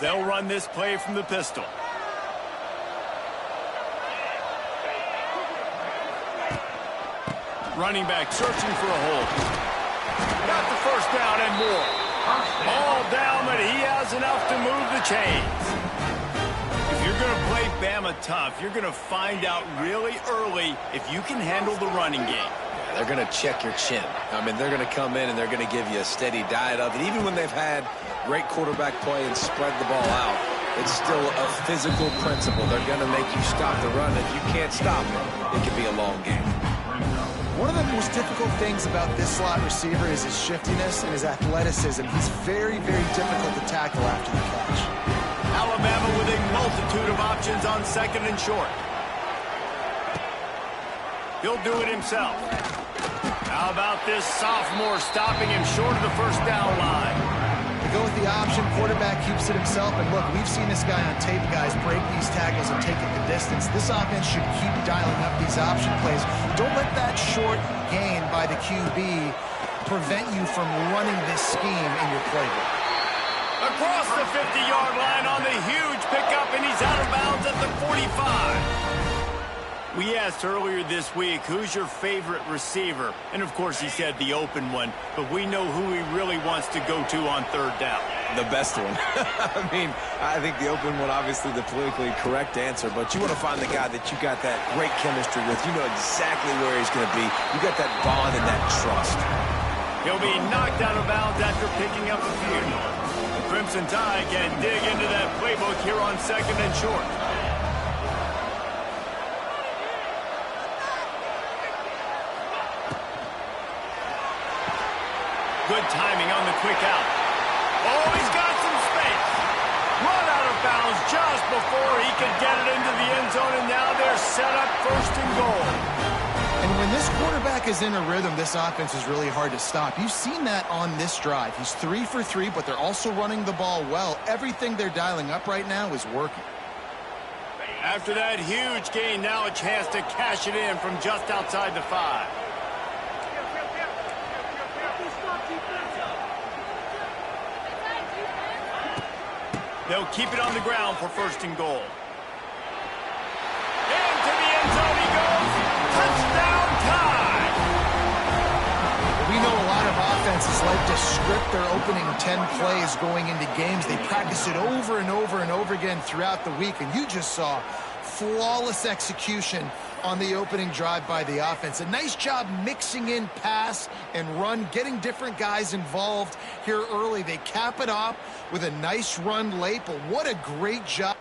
They'll run this play from the pistol. Running back searching for a hole. Got the first down and more. All down, but he has enough to move the chains. If you're going to play Bama tough, you're going to find out really early if you can handle the running game. They're going to check your chin. I mean, they're going to come in and they're going to give you a steady diet of it. Even when they've had great quarterback play and spread the ball out, it's still a physical principle. They're going to make you stop the run. If you can't stop it, it can be a long game. One of the most difficult things about this slot receiver is his shiftiness and his athleticism. He's very, very difficult to tackle after the catch. Alabama with a multitude of options on second and short. He'll do it himself. How about this sophomore stopping him short of the first down line? They go with the option. Quarterback keeps it himself. And look, we've seen this guy on tape, guys, break these tackles and take it the distance. This offense should keep dialing up these option plays. Don't let that short gain by the QB prevent you from running this scheme in your playbook. Across the 50-yard line on the huge pickup, and he's out of bounds at the 45. We asked earlier this week, who's your favorite receiver? And, of course, he said the open one, but we know who he really wants to go to on third down. The best one. I mean, I think the open one, obviously the politically correct answer, but you want to find the guy that you got that great chemistry with. You know exactly where he's going to be. You got that bond and that trust. He'll be knocked out of bounds after picking up a few. The Crimson Tide can dig into that playbook here on second and short. Good timing on the quick out. Oh, he's got some space. Run out of bounds just before he could get it into the end zone, and now they're set up first and goal. And when this quarterback is in a rhythm, this offense is really hard to stop. You've seen that on this drive. He's 3 for 3, but they're also running the ball well. Everything they're dialing up right now is working. After that huge gain, now a chance to cash it in from just outside the 5. They'll keep it on the ground for first and goal. Into the end zone he goes. Touchdown time! We know a lot of offenses like to script their opening 10 plays going into games. They practice it over and over and over again throughout the week, and you just saw flawless execution on the opening drive by the offense. A nice job mixing in pass and run, getting different guys involved here early. They cap it off with a nice run late, but what a great job.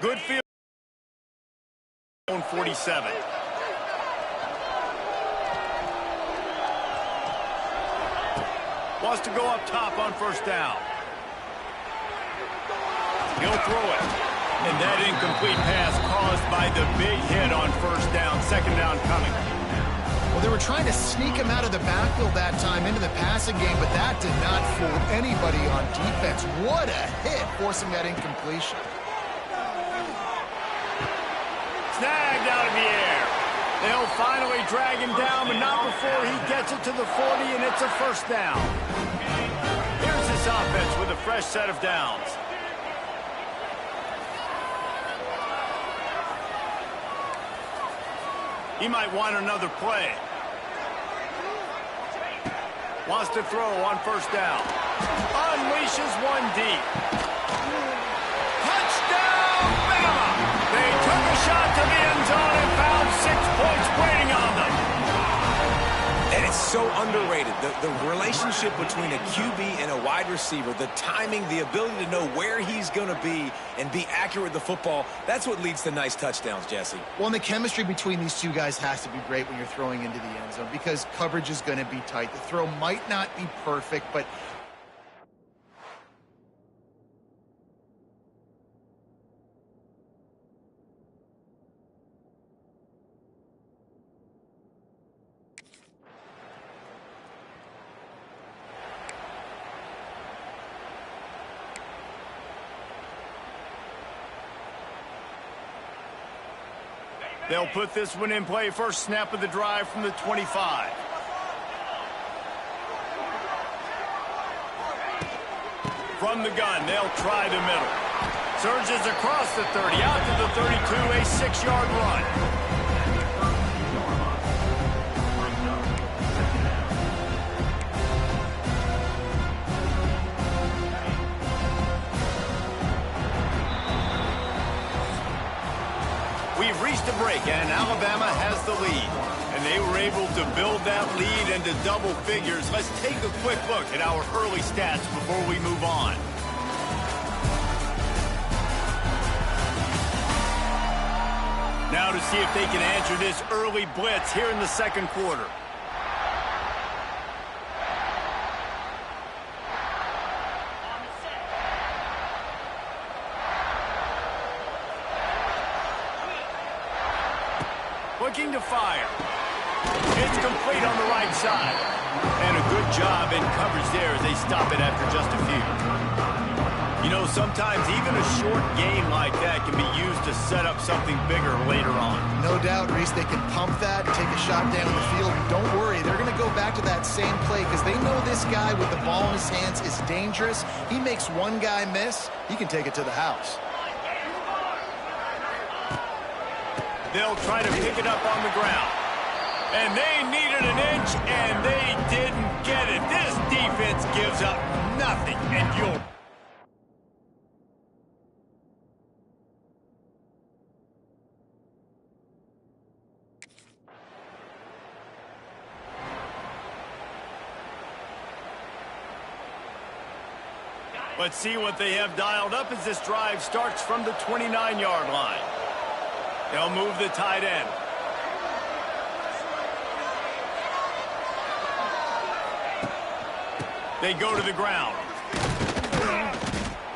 Good field. 47. Wants to go up top on first down. He'll throw it. And that incomplete pass caused by the big hit on first down. Second down coming. Well, they were trying to sneak him out of the backfield that time into the passing game, but that did not fool anybody on defense. What a hit, forcing that incompletion. Snagged out of the air. They'll finally drag him down, but not before he gets it to the 40, and it's a first down. Here's this offense with a fresh set of downs. He might want another play. Wants to throw on first down. Unleashes one deep. Touchdown, Bama! They took a shot to the end zone and found 6 points waiting on them. And it's so underrated. The relationship between a QB and a wide receiver, the timing, the ability to know where he's going to be and be accurate with the football, that's what leads to nice touchdowns, Jesse. Well, and the chemistry between these two guys has to be great when you're throwing into the end zone because coverage is going to be tight. The throw might not be perfect, but they'll put this one in play. First snap of the drive from the 25. From the gun, they'll try the middle. Surges across the 30, out to the 32, a 6-yard run. We've reached a break, and Alabama has the lead. And they were able to build that lead into double figures. Let's take a quick look at our early stats before we move on. Now to see if they can answer this early blitz here in the second quarter. Looking to fire. It's complete on the right side. And a good job in coverage there as they stop it after just a few. You know, sometimes even a short game like that can be used to set up something bigger later on. No doubt, Reese, they can pump that and take a shot down the field. And don't worry, they're going to go back to that same play because they know this guy with the ball in his hands is dangerous. He makes one guy miss, he can take it to the house. They'll try to pick it up on the ground. And they needed an inch, and they didn't get it. This defense gives up nothing, and you'll... Let's see what they have dialed up as this drive starts from the 29-yard line. They'll move the tight end. They go to the ground.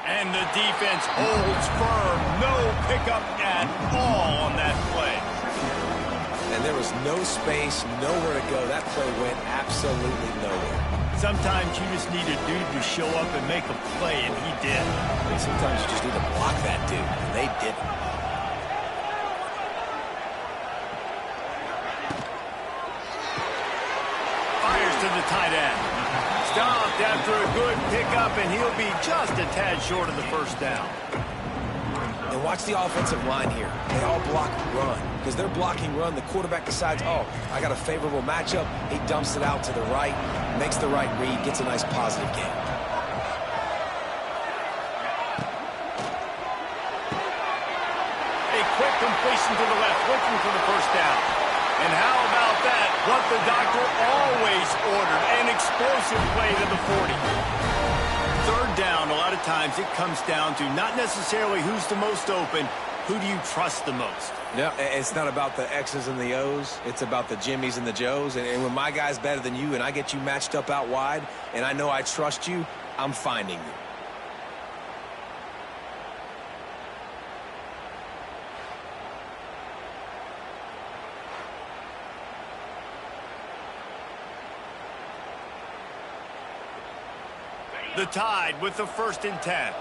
And the defense holds firm. No pickup at all on that play. And there was no space, nowhere to go. That play went absolutely nowhere. Sometimes you just need a dude to show up and make a play, and he did. I mean, sometimes you just need to block that dude, and they didn't. To the tight end. Stopped after a good pickup, and he'll be just a tad short of the first down. And watch the offensive line here. They all block run. Because they're blocking run, the quarterback decides, oh, I got a favorable matchup. He dumps it out to the right, makes the right read, gets a nice positive gain. A quick completion to the left, looking for the first down. And how about that? What the doctor always ordered, an explosive play to the 40. Third down, a lot of times it comes down to not necessarily who's the most open, who do you trust the most? No, it's not about the X's and the O's. It's about the Jimmys and the Joes. And when my guy's better than you and I get you matched up out wide and I know I trust you, I'm finding you. The Tide with the 1st and 10.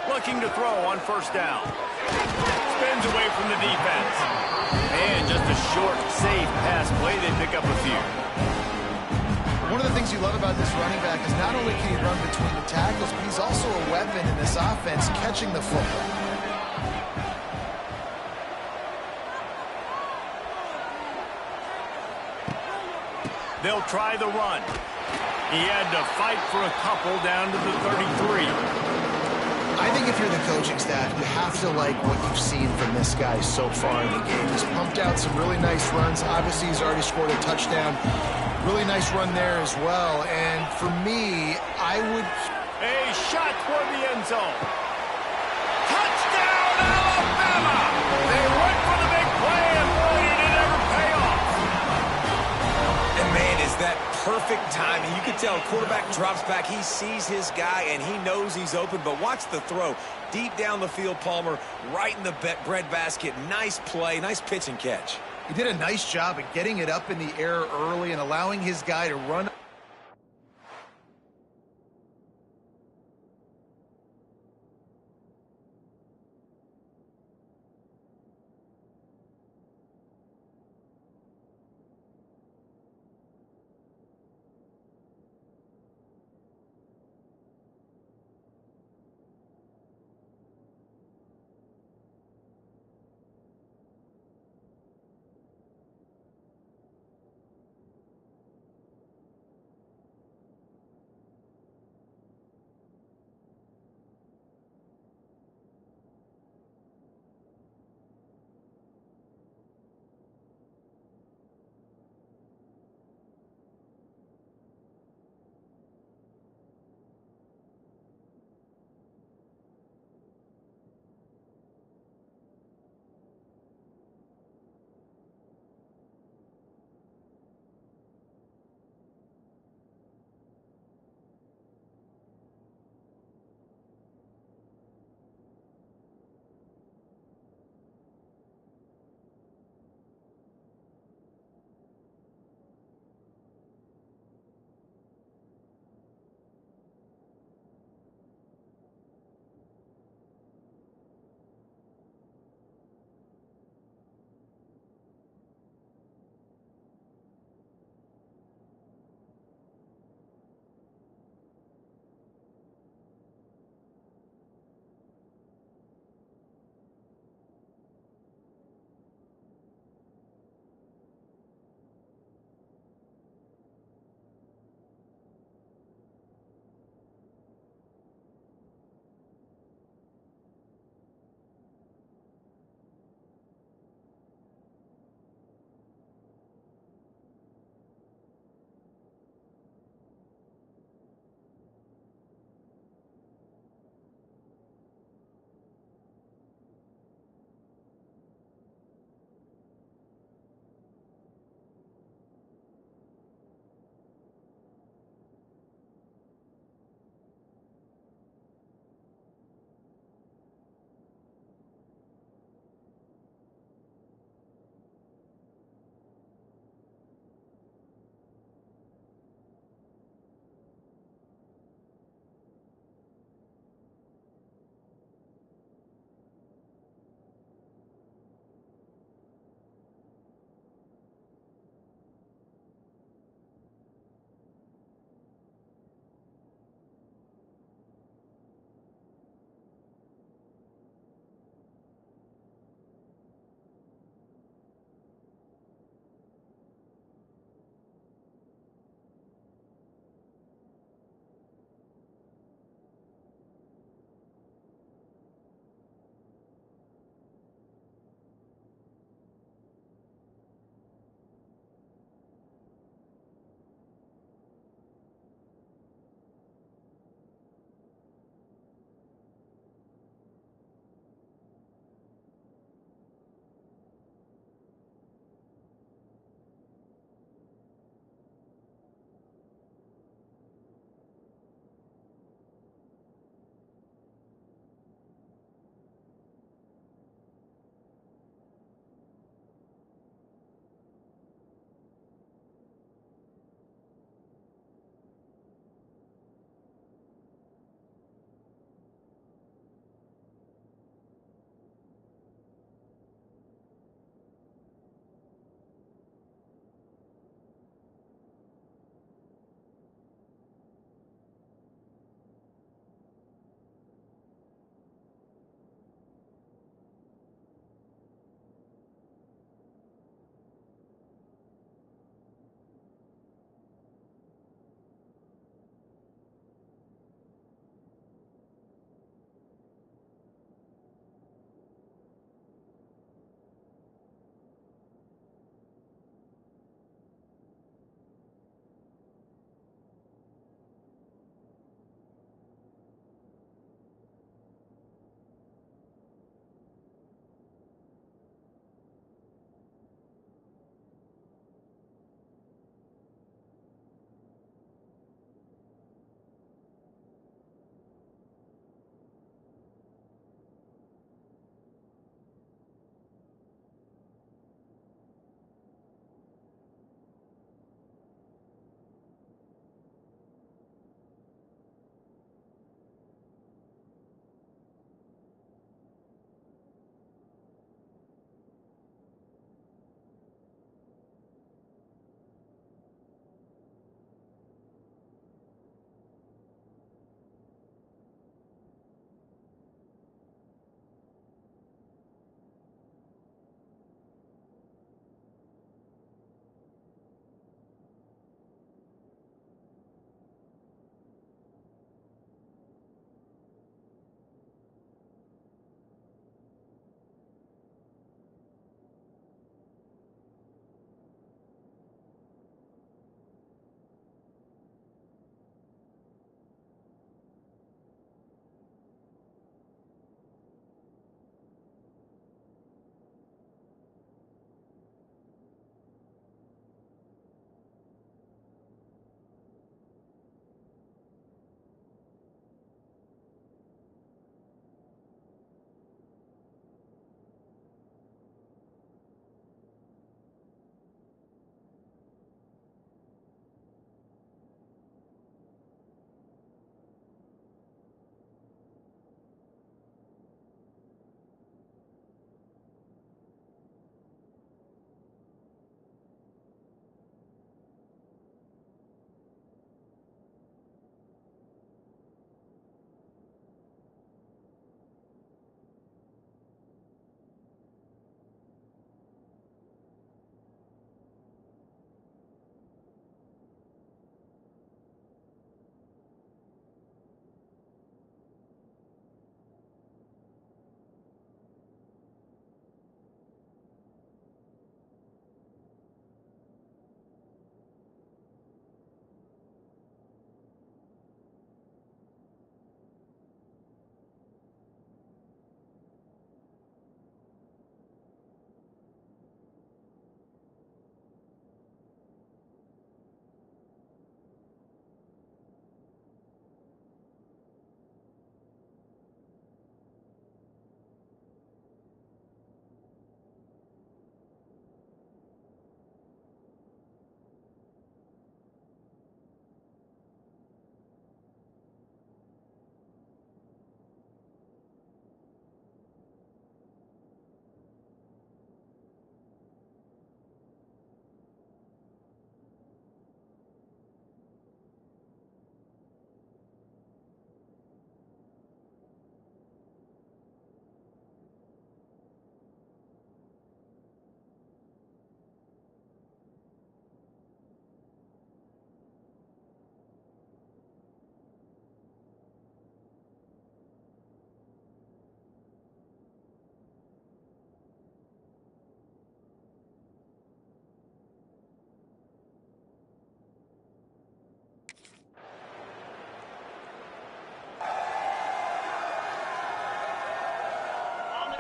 Looking to throw on first down. Spins away from the defense. And just a short, safe pass play. They pick up a few. One of the things you love about this running back is not only can he run between the tackles, but he's also a weapon in this offense catching the football. They'll try the run. He had to fight for a couple down to the 33. I think if you're the coaching staff, you have to like what you've seen from this guy so far in the game. He's pumped out some really nice runs. Obviously, he's already scored a touchdown. Really nice run there as well. And for me, I would... A shot toward the end zone. Touchdown, Alabama! They went for the big play, and boy, did it ever pay off. And man, is that perfect timing. You can tell quarterback drops back. He sees his guy, and he knows he's open. But watch the throw. Deep down the field, Palmer, right in the bread basket. Nice play, nice pitch and catch. He did a nice job at getting it up in the air early and allowing his guy to run.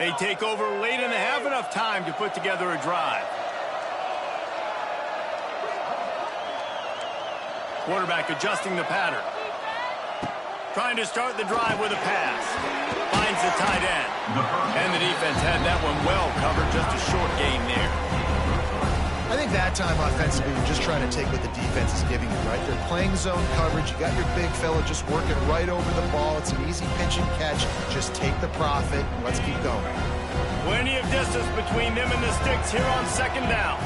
They take over late in the half, enough time to put together a drive. Quarterback adjusting the pattern. Trying to start the drive with a pass. Finds the tight end. And the defense had that one well covered. Just a short gain there. I think that time offensively, you're just trying to take what the defense is giving you, right? They're playing zone coverage. You got your big fella just working right over the ball. It's an easy pitch and catch. Just take the profit and let's keep going. Plenty of distance between them and the sticks here on second down.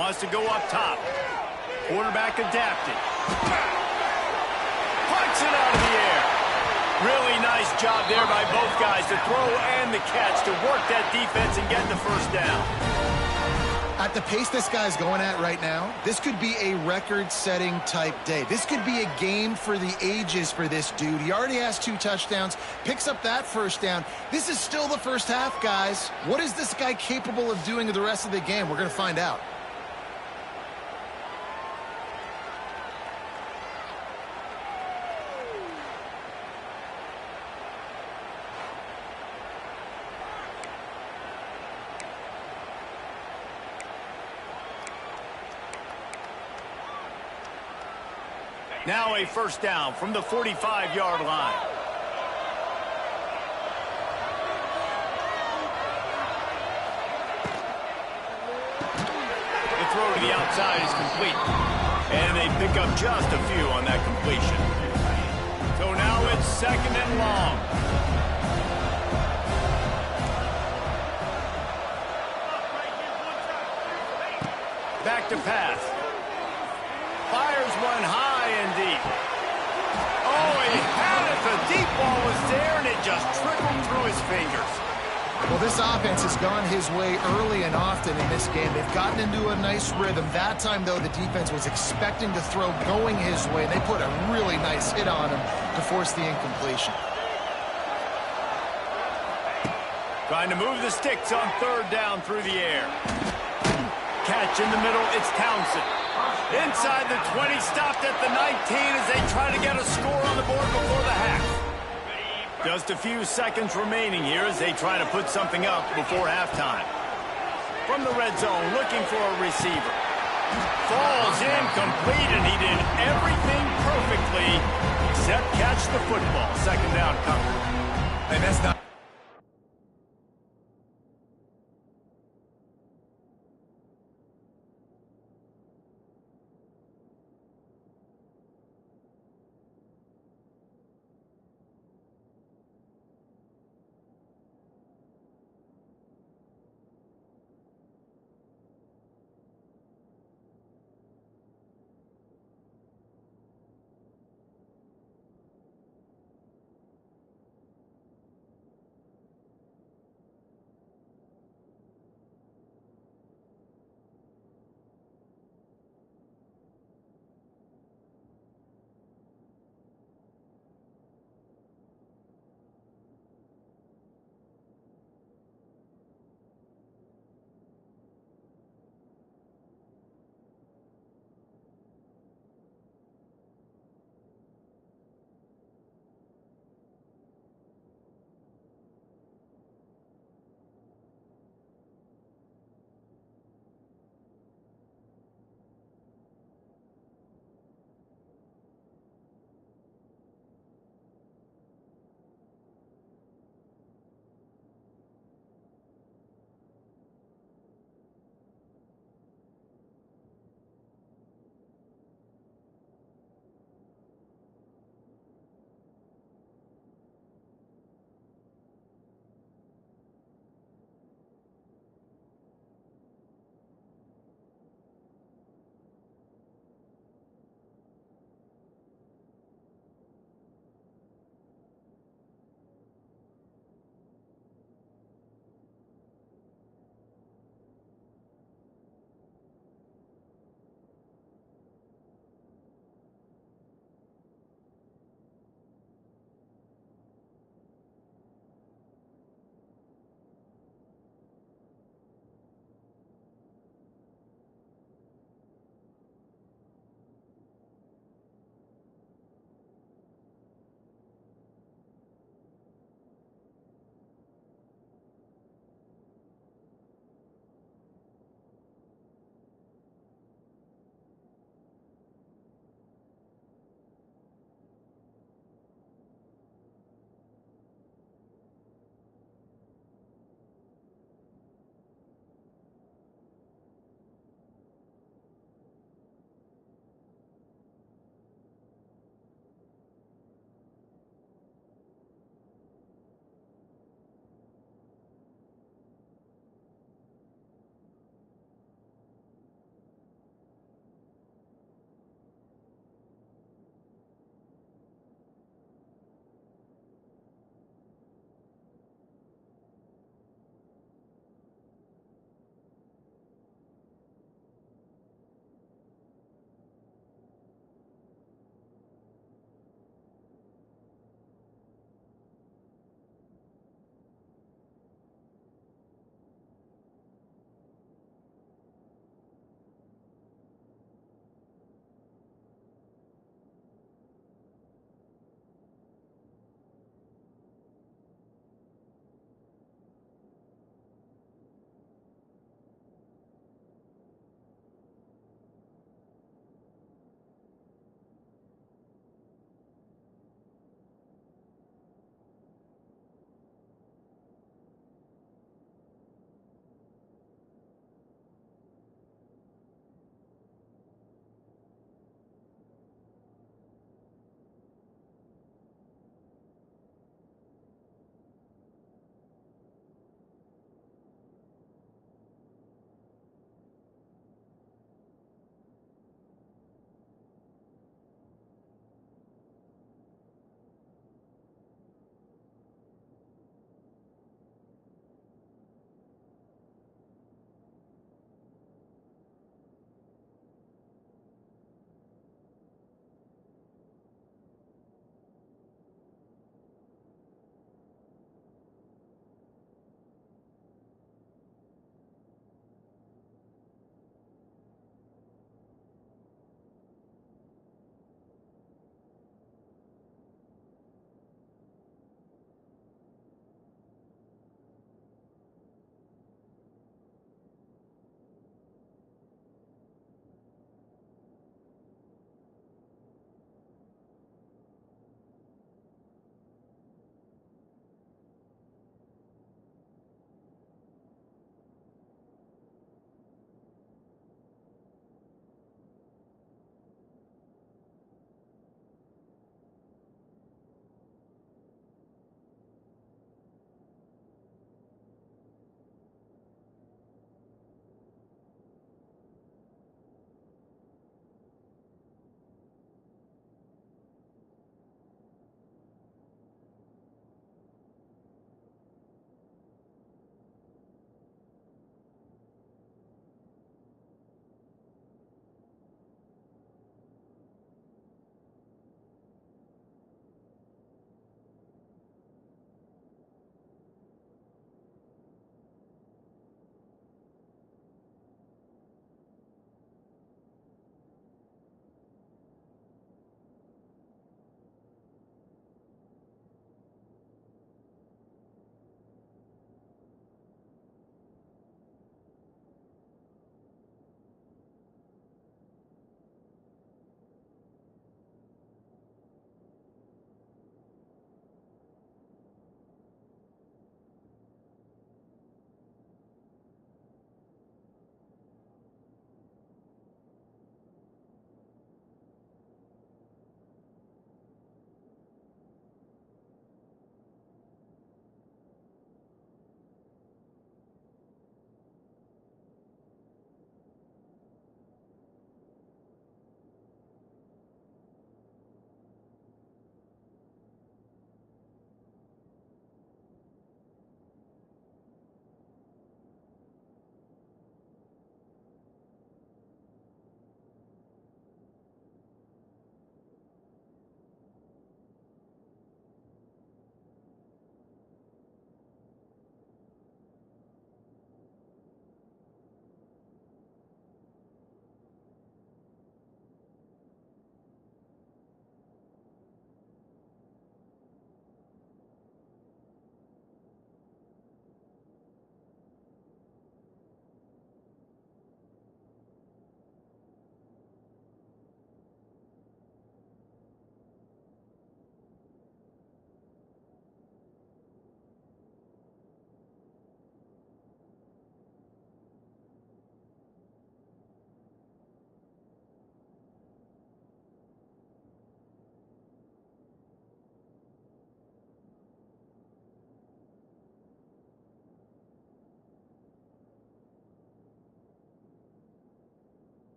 Wants to go up top. Quarterback adapted. Punts it out of the air. Really nice job there by both guys to throw and the catch to work that defense and get the first down. At the pace this guy's going at right now, this could be a record-setting type day. This could be a game for the ages for this dude. He already has 2 touchdowns, picks up that first down. This is still the first half, guys. What is this guy capable of doing in the rest of the game? We're going to find out. Now a first down from the 45-yard line. The throw to the outside is complete. And they pick up just a few on that completion. So now it's second and long. Back to pass. Fires one high and deep. Oh, he had it. The deep ball was there, and it just trickled through his fingers. Well, this offense has gone his way early and often in this game. They've gotten into a nice rhythm. That time, though, the defense was expecting to throw going his way. They put a really nice hit on him to force the incompletion. Trying to move the sticks on third down through the air. Catch in the middle. It's Townsend. Inside the 20, stopped at the 19 as they try to get a score on the board before the half. Just a few seconds remaining here as they try to put something up before halftime. From the red zone, looking for a receiver. Falls incomplete, and he did everything perfectly except catch the football. Second down covered. And that's not...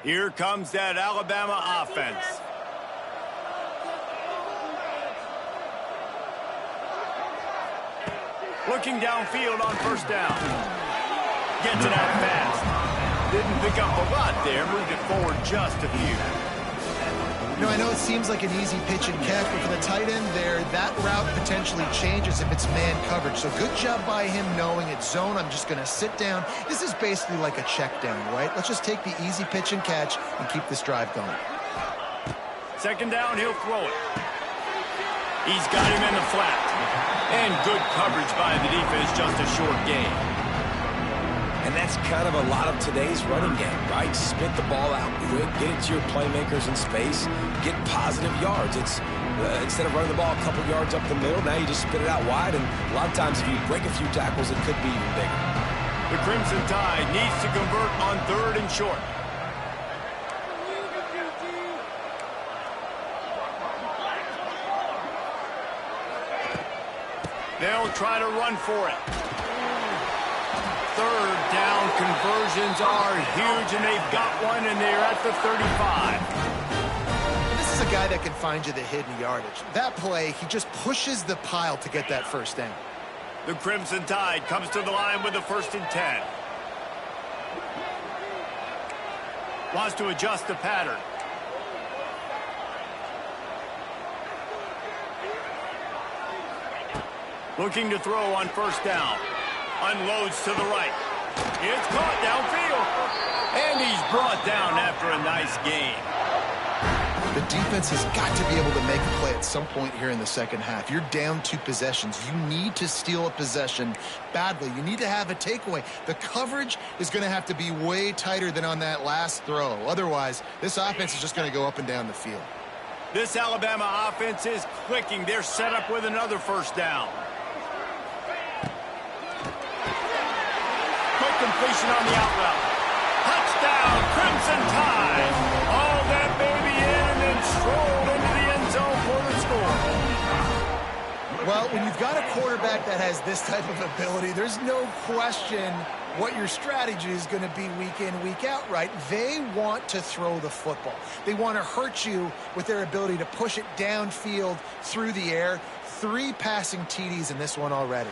Here comes that Alabama offense. Looking downfield on first down. Gets it out fast. Didn't pick up a lot there. Moved it forward just a few. You know, I know it seems like an easy pitch and catch, but for the tight end there, that route potentially changes if it's man coverage. So good job by him knowing it's zone. I'm just going to sit down. This is basically like a check down, right? Let's just take the easy pitch and catch and keep this drive going. Second down, he'll throw it. He's got him in the flat. And good coverage by the defense, just a short gain. And that's kind of a lot of today's running game, right? Spit the ball out quick, get it to your playmakers in space, get positive yards. It's instead of running the ball a couple yards up the middle, now you just spit it out wide, and a lot of times if you break a few tackles, it could be even bigger. The Crimson Tide needs to convert on third and short. They'll try to run for it. Third down conversions are huge, and they've got one, and they're at the 35. This is a guy that can find you the hidden yardage. That play, he just pushes the pile to get that first down. The Crimson Tide comes to the line with a 1st and 10. Wants to adjust the pattern. Looking to throw on first down. Unloads to the right. It's caught downfield. And he's brought down after a nice gain. The defense has got to be able to make a play at some point here in the second half. You're down 2 possessions. You need to steal a possession badly. You need to have a takeaway. The coverage is going to have to be way tighter than on that last throw. Otherwise, this offense is just going to go up and down the field. This Alabama offense is clicking. They're set up with another first down. Quick completion on the out route. Touchdown, Crimson Tide. All that baby in and then strolled into the end zone for the score. Well, when you've got a quarterback that has this type of ability, there's no question what your strategy is going to be week in, week out, right? They want to throw the football. They want to hurt you with their ability to push it downfield through the air. 3 passing TDs in this one already.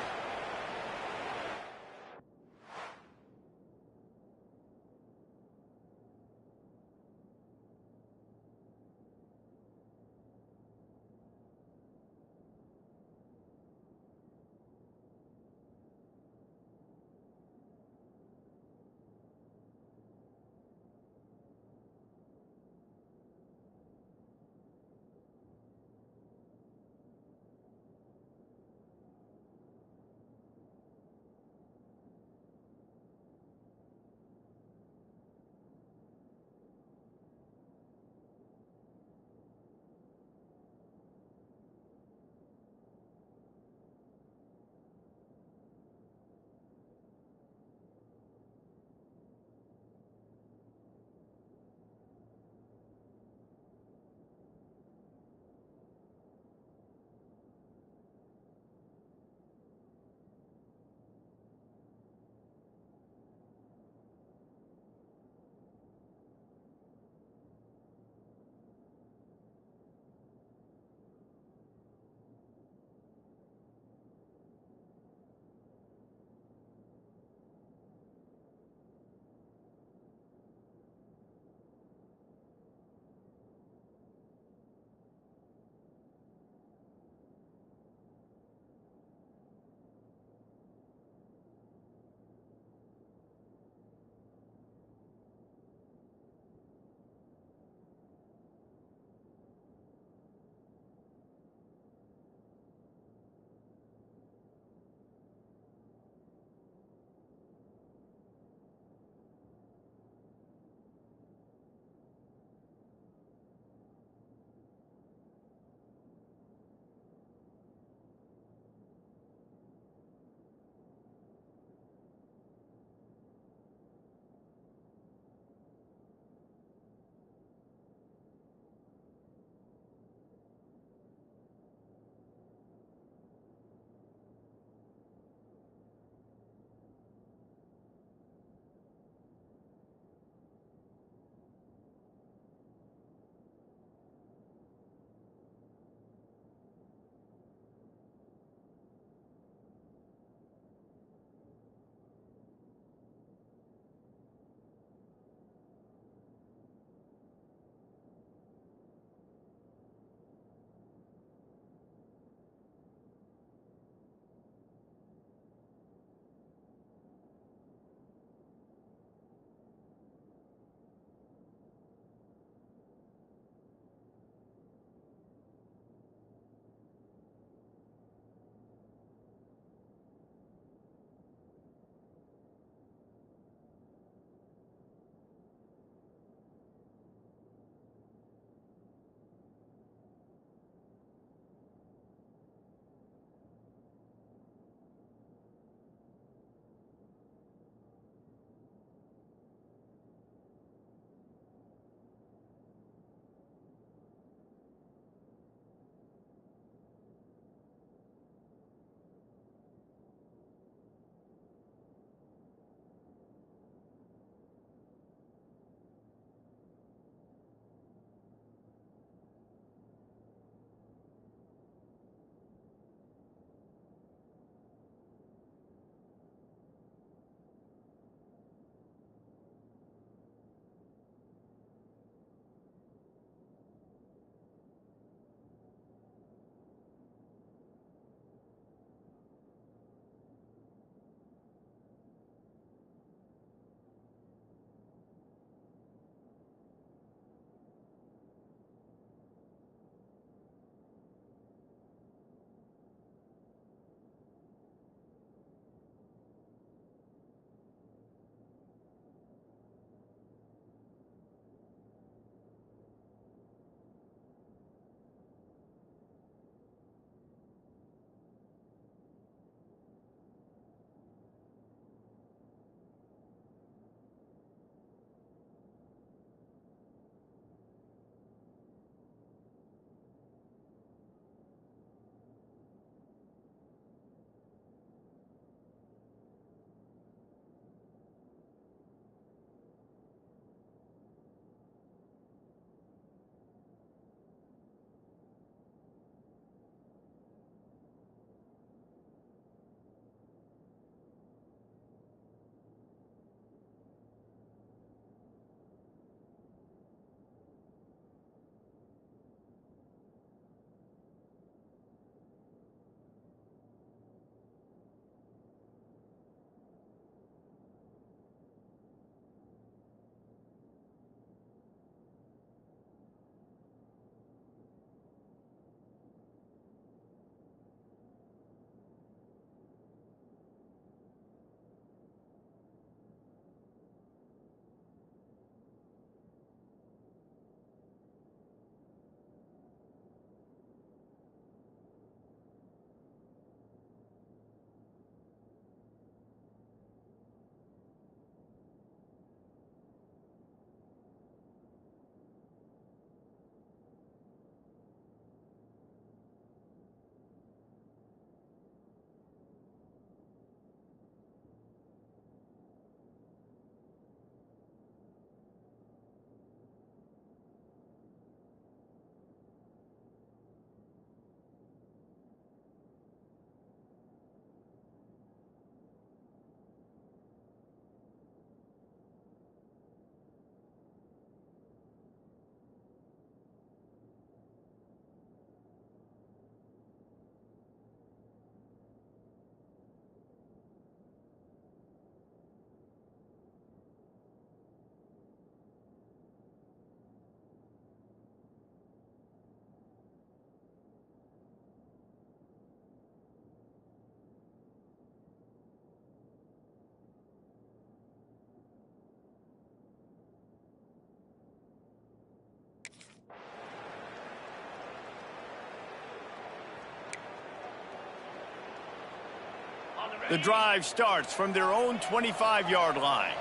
The drive starts from their own 25-yard line.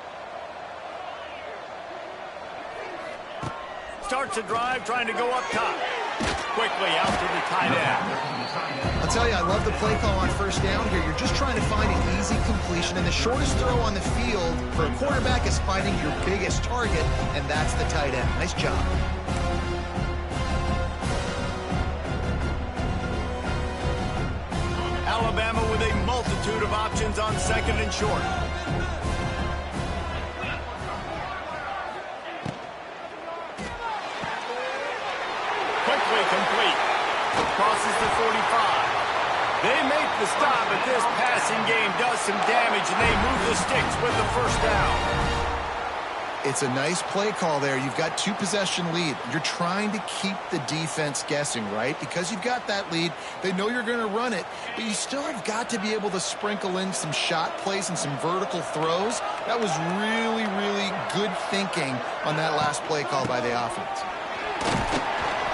Starts a drive trying to go up top. Quickly out to the tight end. I'll tell you, I love the play call on first down here. You're just trying to find an easy completion, and the shortest throw on the field for a quarterback is finding your biggest target, and that's the tight end. Nice job. Alabama with a multitude of options on second and short. Quickly complete. Crosses the 45. They make the stop, but this passing game does some damage, and they move the sticks with the first down. It's a nice play call there. You've got two-possession lead. You're trying to keep the defense guessing, right? Because you've got that lead, they know you're going to run it, but you still have got to be able to sprinkle in some shot plays and some vertical throws. That was really, really good thinking on that last play call by the offense.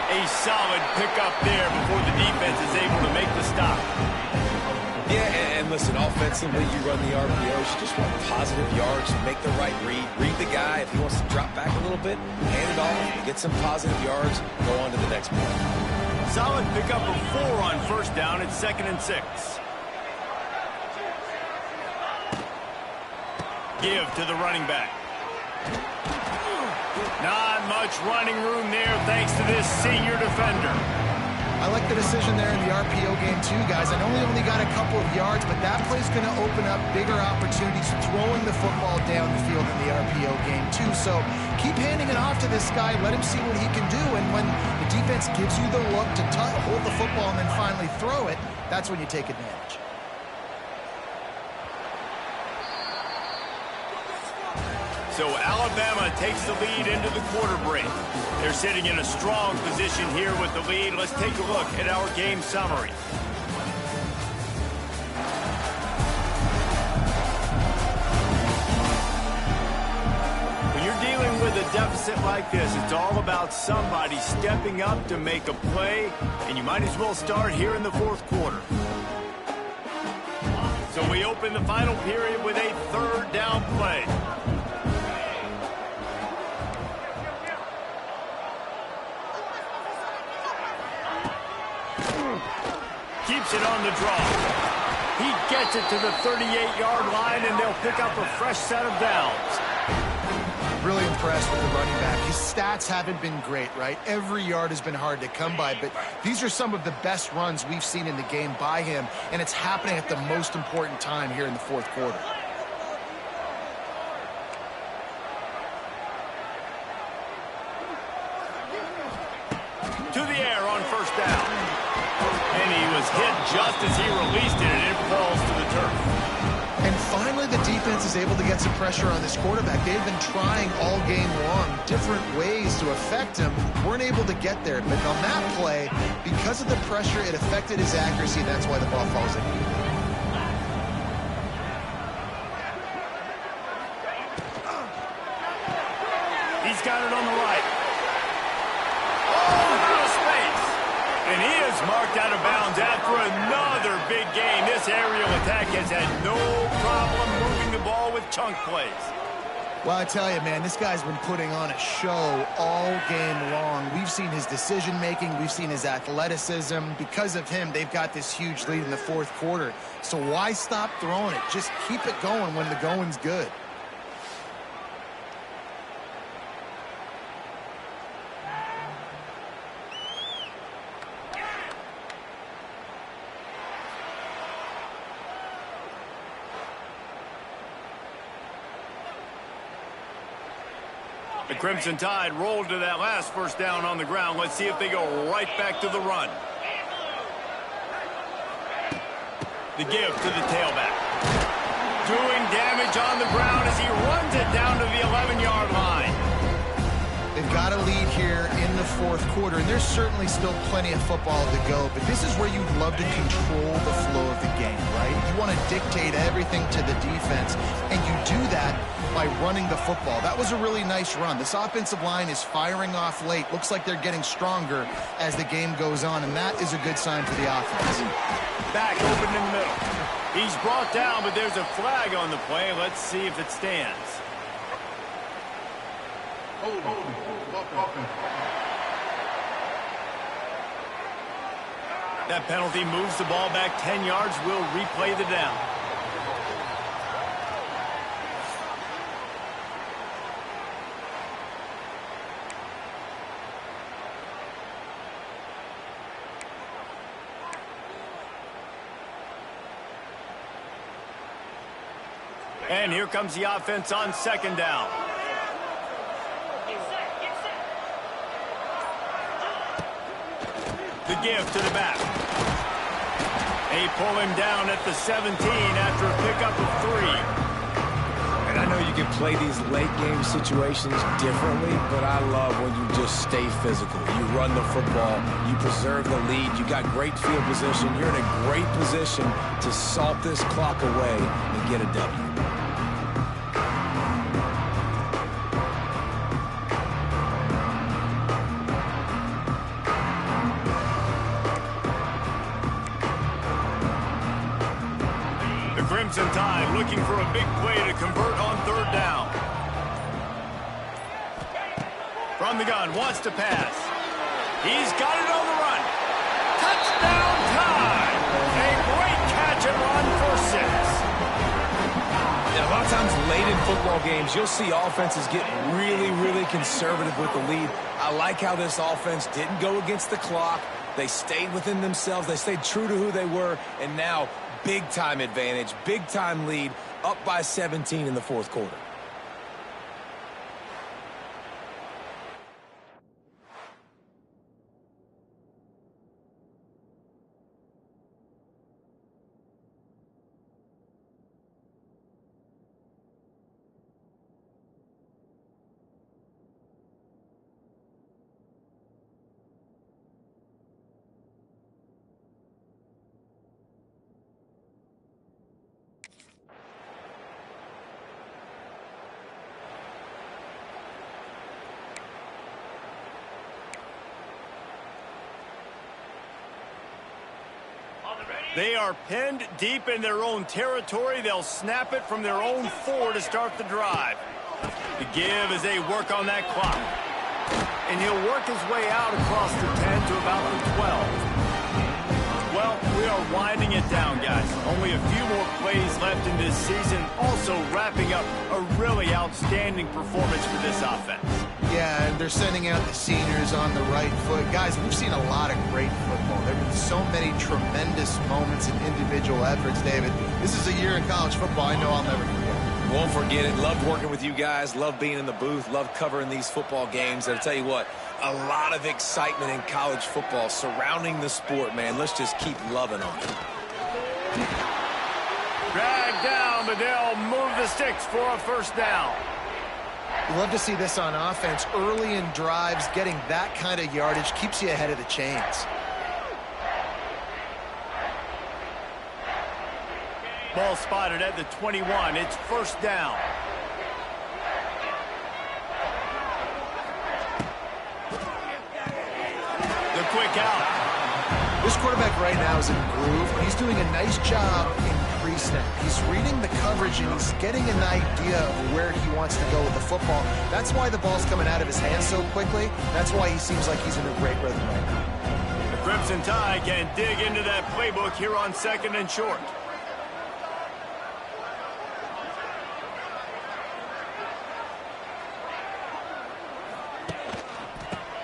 A solid pickup there before the defense is able to make the stop. Yeah, and listen, offensively, you run the RPOs. You just want positive yards, make the right read. Read the guy. If he wants to drop back a little bit, hand it off, get some positive yards, go on to the next play. Solid pickup of 4 on first down at 2nd and 6. Give to the running back. Not much running room there thanks to this senior defender. I like the decision there in the RPO game too, guys. I know he only got a couple of yards, but that play's going to open up bigger opportunities throwing the football down the field in the RPO game too. So keep handing it off to this guy. Let him see what he can do. And when the defense gives you the look to hold the football and then finally throw it, that's when you take advantage. So Alabama takes the lead into the quarter break. They're sitting in a strong position here with the lead. Let's take a look at our game summary. When you're dealing with a deficit like this, it's all about somebody stepping up to make a play, and you might as well start here in the fourth quarter. So we open the final period with a third down play. Keeps it on the draw. He gets it to the 38-yard line, and they'll pick up a fresh set of downs. Really impressed with the running back. His stats haven't been great, right? Every yard has been hard to come by, but these are some of the best runs we've seen in the game by him, and it's happening at the most important time here in the fourth quarter. To the air on first down. And he was hit just as he released it, and it falls to the turf. And finally, the defense is able to get some pressure on this quarterback. They've been trying all game long different ways to affect him. Weren't able to get there. But on that play, because of the pressure, it affected his accuracy. That's why the ball falls in. He's got it on the right. Oh, through space. And he is marked out of bounds after another big gain. This aerial attack has had no problem moving the ball with chunk plays. Well, I tell you, man, this guy's been putting on a show all game long. We've seen his decision-making. We've seen his athleticism. Because of him, they've got this huge lead in the fourth quarter. So why stop throwing it? Just keep it going when the going's good. The Crimson Tide rolled to that last first down on the ground. Let's see if they go right back to the run. The give to the tailback. Doing damage on the ground as he runs it down to the 11-yard line. They've got a lead here in the fourth quarter, and there's certainly still plenty of football to go, but this is where you'd love to control the flow of the game, right? You want to dictate everything to the defense, and you do that by running the football. That was a really nice run. This offensive line is firing off late. Looks like they're getting stronger as the game goes on, and that is a good sign for the offense. Back open in the middle. He's brought down, but there's a flag on the play. Let's see if it stands. That penalty moves the ball back 10 yards. We'll replay the down. And here comes the offense on second down. The give to the back. They pull him down at the 17 after a pickup of 3. And I know you can play these late game situations differently, but I love when you just stay physical. You run the football, you preserve the lead, you got great field position, you're in a great position to salt this clock away and get a W. Crimson Tide looking for a big play to convert on third down. From the gun, wants to pass. He's got it on the run. Touchdown Tide! A great catch and run for 6. Now, a lot of times late in football games, you'll see offenses get really, really conservative with the lead. I like how this offense didn't go against the clock. They stayed within themselves. They stayed true to who they were, and now big-time advantage, big-time lead, up by 17 in the fourth quarter. They are pinned deep in their own territory. They'll snap it from their own 4 to start the drive. The give as they work on that clock. And he'll work his way out across the 10 to about the 12. Well, we are winding it down, guys. Only a few more plays left in this season. Also wrapping up a really outstanding performance for this offense. Yeah, and they're sending out the seniors on the right foot. Guys, we've seen a lot of great football. There have been so many tremendous moments and individual efforts, David. This is a year in college football I know I'll never forget. Won't forget it. Loved working with you guys. Loved being in the booth. Loved covering these football games. And I'll tell you what, a lot of excitement in college football surrounding the sport, man. Let's just keep loving on it. Dragged down, but they'll move the sticks for a first down. You love to see this on offense. Early in drives, getting that kind of yardage keeps you ahead of the chains. Ball spotted at the 21. It's first down. The quick out. This quarterback right now is in a groove. He's doing a nice job in pre-snap. He's reading the coverage, and he's getting an idea of where he wants to go with the football. That's why the ball's coming out of his hands so quickly. That's why he seems like he's in a great rhythm right now. The Crimson Tide can dig into that playbook here on second and short.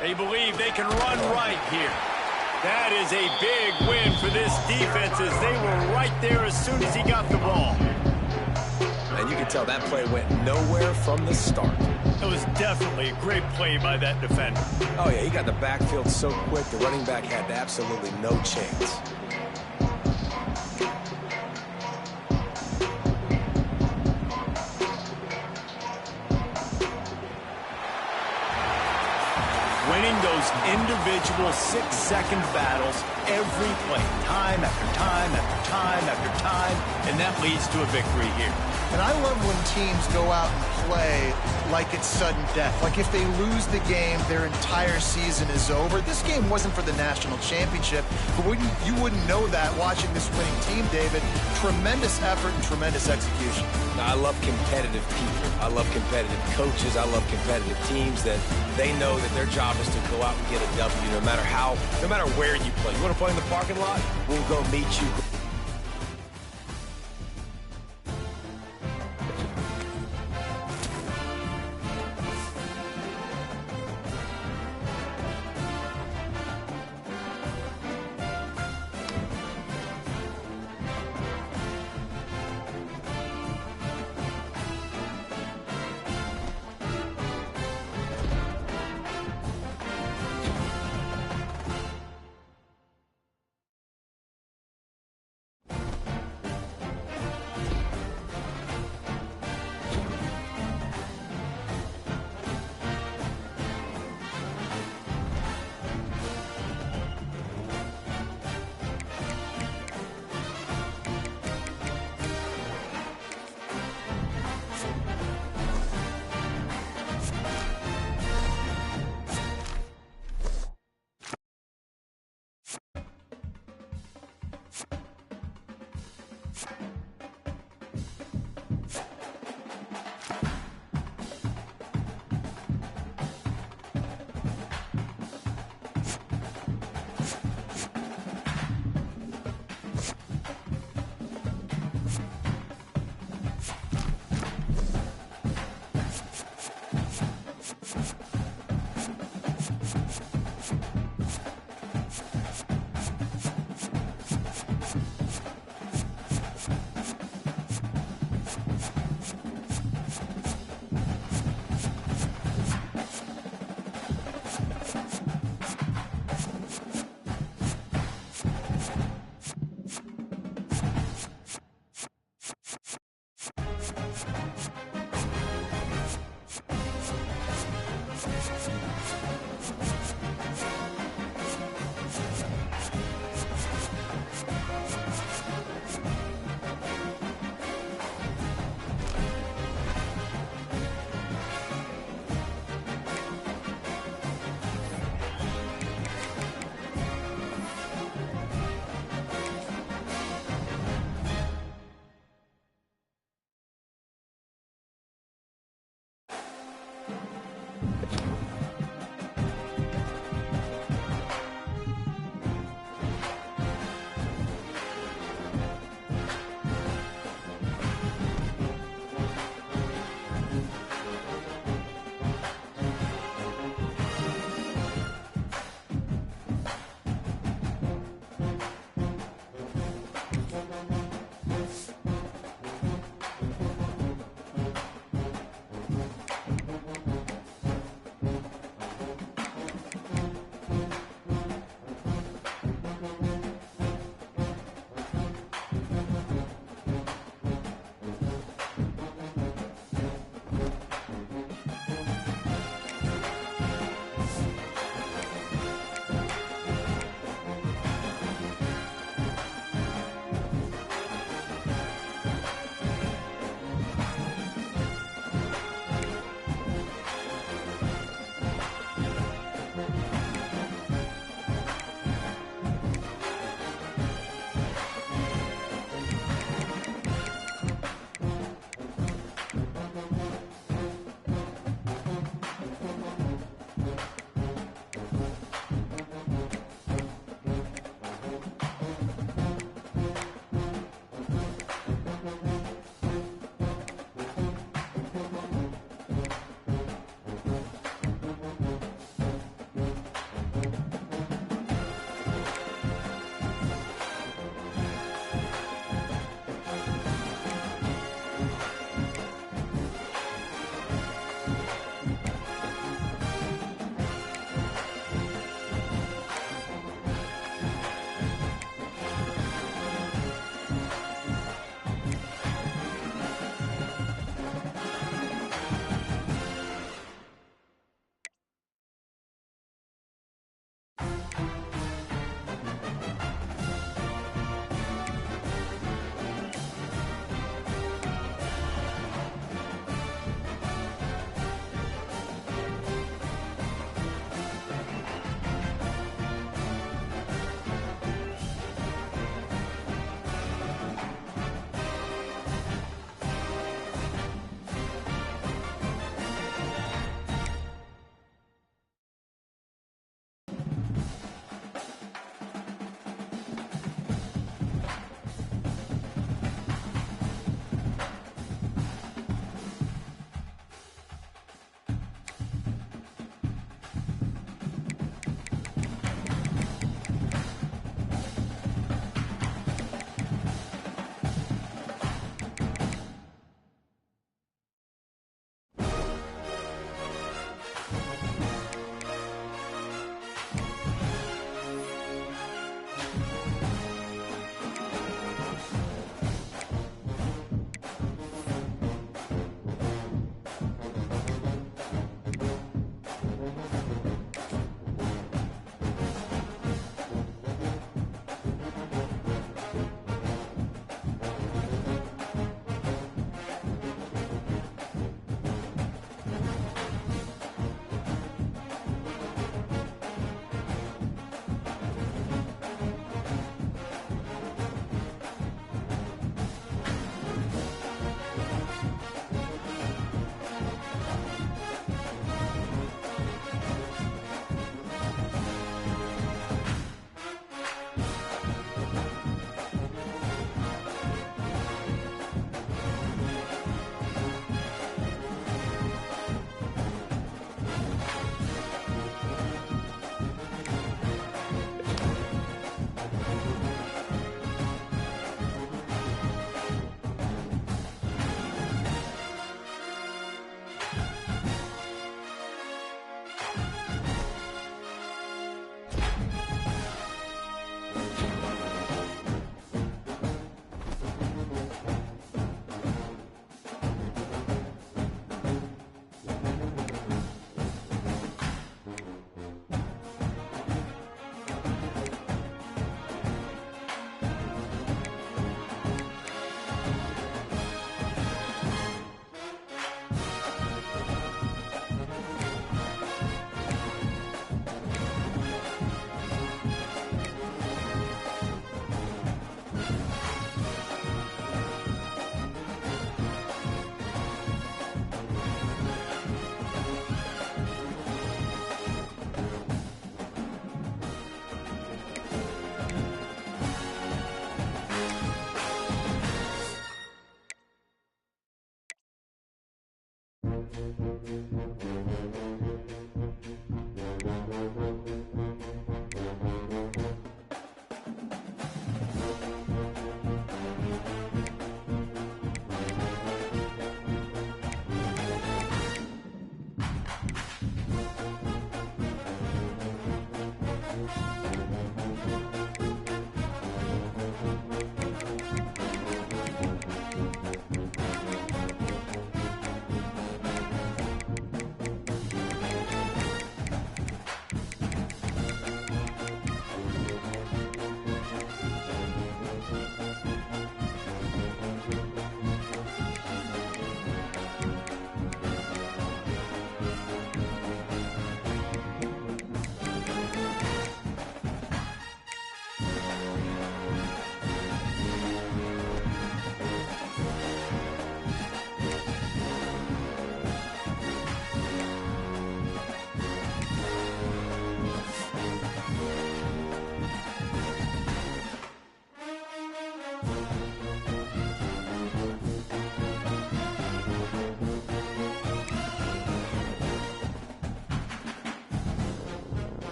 They believe they can run right here. That is a big win for this defense as they were right there as soon as he got the ball. And you can tell that play went nowhere from the start. It was definitely a great play by that defender. Oh, yeah, he got the backfield so quick, the running back had absolutely no chance. winning those individual 6-second battles every play, time after time after time after time, and that leads to a victory here. And I love when teams go out and play like it's sudden death. Like if they lose the game, their entire season is over. This game wasn't for the national championship, but you wouldn't know that watching this winning team, David. Tremendous effort and tremendous execution. Now, I love competitive people. I love competitive coaches. I love competitive teams that they know that their job is to go out and get a W no matter where you play. You want to play in the parking lot? We'll go meet you.